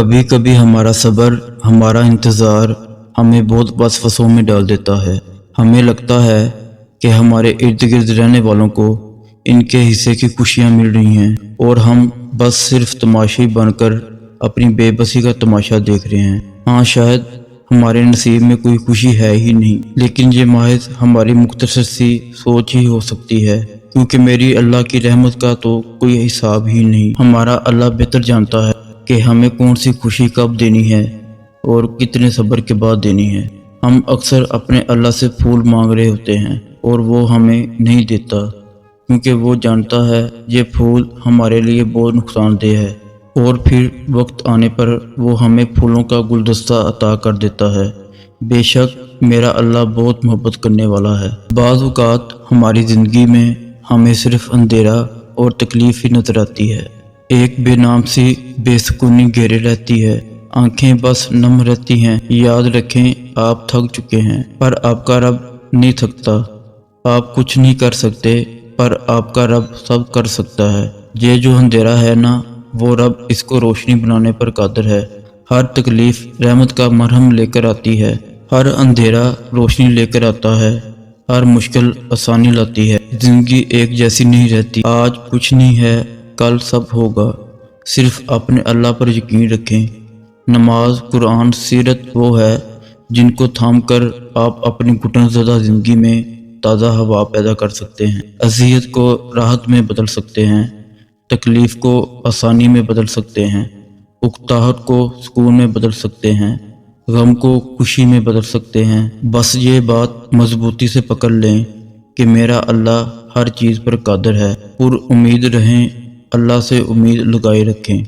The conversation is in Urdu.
کبھی کبھی ہمارا صبر، ہمارا انتظار ہمیں بہت وسوسوں میں ڈال دیتا ہے۔ ہمیں لگتا ہے کہ ہمارے ارد گرد رہنے والوں کو ان کے حصے کی خوشیاں مل رہی ہیں اور ہم بس صرف تماشی بن کر اپنی بے بسی کا تماشا دیکھ رہے ہیں۔ ہاں، شاید ہمارے نصیب میں کوئی خوشی ہے ہی نہیں، لیکن یہ محض ہماری مختصر سی سوچ ہی ہو سکتی ہے، کیونکہ میری اللہ کی رحمت کا تو کوئی حساب ہی نہیں۔ ہمارا اللہ بہتر جانتا ہے کہ ہمیں کون سی خوشی کب دینی ہے اور کتنے صبر کے بعد دینی ہے۔ ہم اکثر اپنے اللہ سے پھول مانگ رہے ہوتے ہیں اور وہ ہمیں نہیں دیتا، کیونکہ وہ جانتا ہے یہ پھول ہمارے لیے بہت نقصان دہ ہے، اور پھر وقت آنے پر وہ ہمیں پھولوں کا گلدستہ عطا کر دیتا ہے۔ بے شک میرا اللہ بہت محبت کرنے والا ہے۔ بعض اوقات ہماری زندگی میں ہمیں صرف اندھیرا اور تکلیف ہی نظر آتی ہے۔ ایک بے نام سی بے سکونی گھیرے رہتی ہے، آنکھیں بس نم رہتی ہیں۔ یاد رکھیں، آپ تھک چکے ہیں، پر آپ کا رب نہیں تھکتا۔ آپ کچھ نہیں کر سکتے، پر آپ کا رب سب کر سکتا ہے۔ یہ جو اندھیرا ہے نا، وہ رب اس کو روشنی بنانے پر قادر ہے۔ ہر تکلیف رحمت کا مرہم لے کر آتی ہے، ہر اندھیرا روشنی لے کر آتا ہے، ہر مشکل آسانی لاتی ہے۔ زندگی ایک جیسی نہیں رہتی، آج کچھ نہیں ہے کل سب ہوگا۔ صرف اپنے اللہ پر یقین رکھیں۔ نماز، قرآن، سیرت وہ ہے جن کو تھام کر آپ اپنی گھٹن زدہ زندگی میں تازہ ہوا پیدا کر سکتے ہیں، اذیت کو راحت میں بدل سکتے ہیں، تکلیف کو آسانی میں بدل سکتے ہیں، اکتاہٹ کو سکون میں بدل سکتے ہیں، غم کو خوشی میں بدل سکتے ہیں۔ بس یہ بات مضبوطی سے پکڑ لیں کہ میرا اللہ ہر چیز پر قادر ہے۔ پر امید رہیں، اللہ سے امید لگائے رکھیں۔